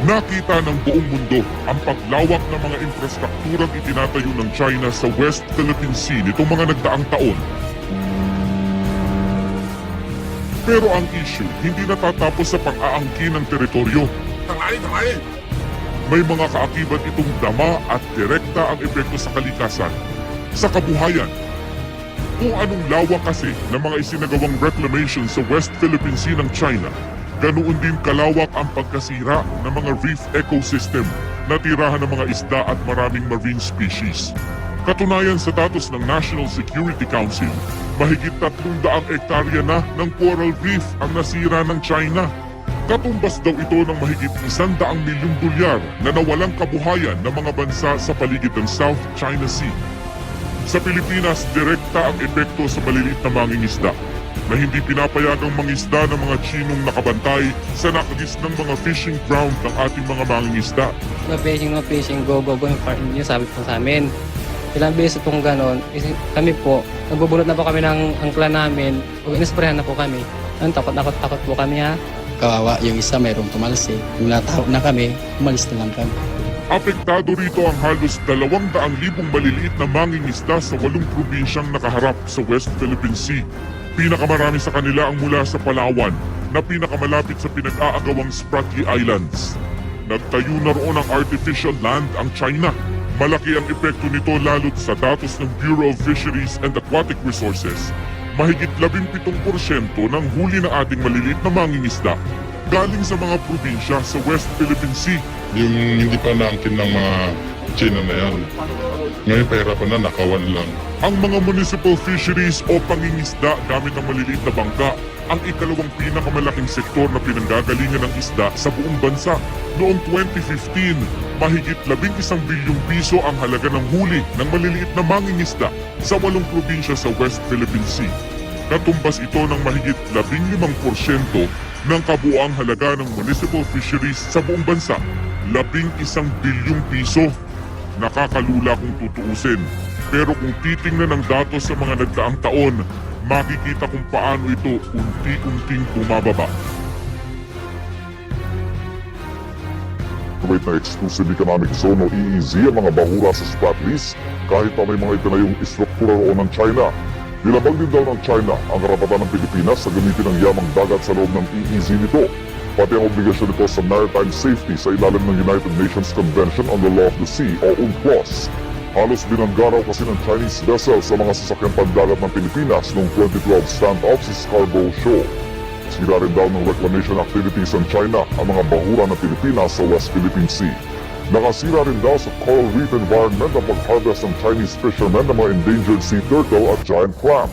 Nakita ng buong mundo ang paglawak ng mga infrastrukturang itinatayo ng China sa West Philippine Sea nitong mga nagdaang taon. Pero ang issue hindi natatapos sa pang-aangkin ng teritoryo. May mga kaakibat itong dama at direkta ang epekto sa kalikasan, sa kabuhayan. Kung anong lawak kasi ng mga isinagawang reclamation sa West Philippine Sea ng China, ganoon din kalawak ang pagkasira ng mga reef ecosystem na tirahan ng mga isda at maraming marine species. Katunayan sa datos ng National Security Council, mahigit 300 hektarya na ng coral reef ang nasira ng China. Katumbas daw ito ng mahigit 100 milyong dolyar na nawalang kabuhayan ng mga bansa sa paligid ng South China Sea. Sa Pilipinas, direkta ang epekto sa maliliit na mangingisda na hindi pinapayagang mangisda ng mga Chinong nakabantay sa nakagis ng mga fishing ground ng ating mga mangingisda. No fishing, go, yung sabi po sa amin. Ilang beses itong ganon, kami po, nagbubunot na po kami ng angkla namin, inisprehan na po kami. Ang takot po kami ha. Kawawa yung isa, mayroong tumalsi. Yung natawag na kami, umalis na lang kami. Apektado rito ang halos 200,000 maliliit na mangingisda sa 8 probinsyang nakaharap sa West Philippine Sea. Pinakamarami sa kanila ang mula sa Palawan na pinakamalapit sa pinag-aagawang Spratly Islands. Nagtayo na roon ng artificial land ang China. Malaki ang epekto nito lalo't sa datos ng Bureau of Fisheries and Aquatic Resources. Mahigit 17% ng huli ng ating maliliit na mangingisda galing sa mga probinsya sa West Philippine Sea. Yung hindi pa naangkin ng mga China na yan. Ngayon pahirapan na, nakawan lang. Ang mga municipal fisheries o pangingisda gamit ang maliliit na bangka ang ikalawang pinakamalaking sektor na pinanggagalingan ng isda sa buong bansa. Noong 2015, mahigit 11 bilyong piso ang halaga ng huli ng maliliit na mangingisda sa 8 probinsya sa West Philippine Sea. Katumbas ito ng mahigit 15% ng kabuuang halaga ng municipal fisheries sa buong bansa. 11 bilyong piso. Nakakalula kung tutuusin. Pero kung titingnan ang datos sa mga nagdaang taon, makikita kung paano ito unti-unting bumababa. Kuwait na Exclusive Economic Zone o EEZ ang mga bahura sa Spratlys kahit pa may mga itinayong istruktura roon ng China. Nilabag din daw ng China ang karapatan ng Pilipinas sa gamitin ng yamang dagat sa loob ng EEZ nito, pati ang obligasyon nito sa maritime safety sa ilalim ng United Nations Convention on the Law of the Sea o UNCLOS. Halos binanggaraw kasi ng Chinese vessel sa mga sasakyan pandagat ng Pilipinas noong 2012 standoff sa Scarborough Shoal. Sira rin daw ng reclamation activities ng China ang mga bahura ng Pilipinas sa West Philippine Sea. Nakasira rin daw sa coral reef environment ang pag-harvest ng Chinese fishermen ng mga endangered sea turtle at giant clam.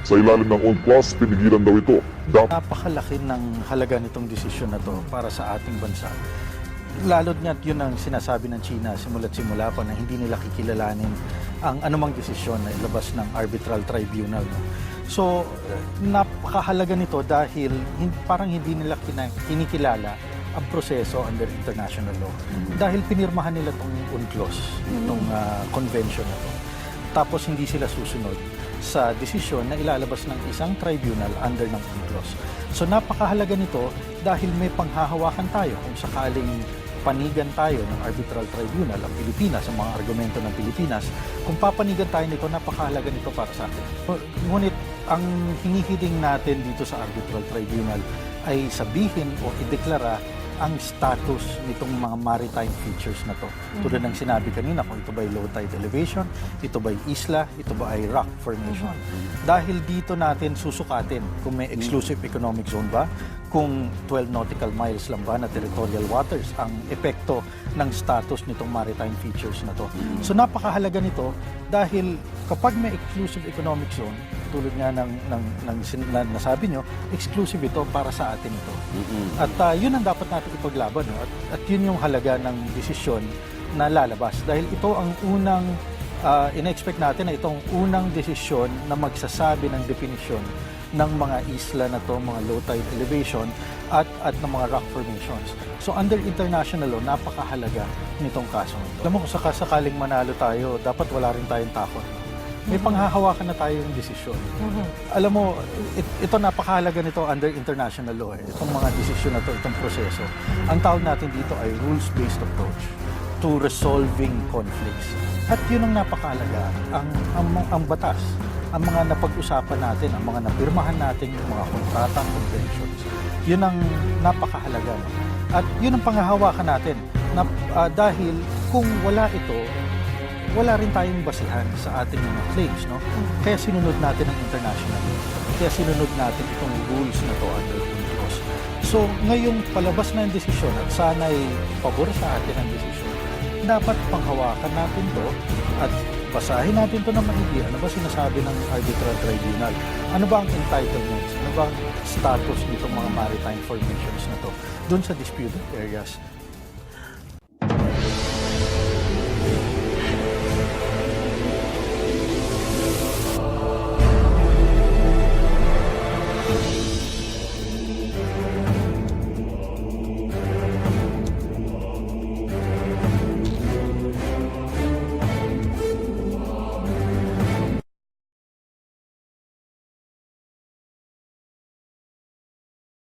Sa ilalim ng UNCLOS, pinigilan daw ito. Napakalaki ng halaga nitong desisyon na to para sa ating bansa. Lalo't nga't yun ang sinasabi ng China simula't-simula pa na hindi nila kikilalanin ang anumang desisyon na ilabas ng arbitral tribunal. No? So, napakahalaga nito dahil parang hindi nila kinikilala ang proseso under international law. Dahil pinirmahan nila itong UNCLOS, itong convention na to. Tapos hindi sila susunod sa desisyon na ilalabas ng isang tribunal under ng UNCLOS. So napakahalaga nito dahil may panghahawakan tayo kung sakaling panigan tayo ng arbitral tribunal ang Pilipinas, ang mga argumento ng Pilipinas. Kung papanigan tayo nito, napakahalaga nito para sa atin. Ngunit ang hinihiling natin dito sa arbitral tribunal ay sabihin o ideklara ang status nitong mga maritime features na to. Tulad ng sinabi kanina, kung ito ba ay low tide elevation, ito ba ay isla, ito ba ay rock formation. Dahil dito natin susukatin kung may exclusive economic zone ba, kung 12 nautical miles lang ba na territorial waters ang epekto ng status nitong maritime features na to. So napakahalaga nito dahil kapag may exclusive economic zone, tulad nga ng nasabi nyo, exclusive ito para sa atin ito. At yun ang dapat natin ipaglaban. No? At yun yung halaga ng desisyon na lalabas. Dahil ito ang unang, in-expect natin na itong unang desisyon na magsasabi ng definisyon ng mga isla na to, mga low tide elevation at ng mga rock formations. So under international law, napakahalaga nitong kaso. Alam mo, kung sakaling manalo tayo, dapat wala rin tayong takot. May panghahawakan na tayong desisyon. Alam mo, ito napakahalaga nito under international law. Itong mga desisyon na to, itong proseso. Ang tawag natin dito ay rules-based approach to resolving conflicts. At yun ang napakahalaga. Ang batas, ang mga napag-usapan natin, ang mga napirmahan natin, yung mga kontratang conventions, yun ang napakahalaga. No? At yun ang panghahawakan natin. Dahil kung wala ito, wala rin tayong basihan sa ating mga claims, no? Kaya sinunod natin ang international law. Kaya sinunod natin itong rules na to under UNCLOS. So, ngayong palabas na ang desisyon at sana'y pabor sa atin ang desisyon, dapat panghawakan natin to at basahin natin to na maigi. Ano ba sinasabi ng arbitral tribunal? Ano ba ang entitlements? Ano ba ang status nitong mga maritime formations na to doon sa disputed areas?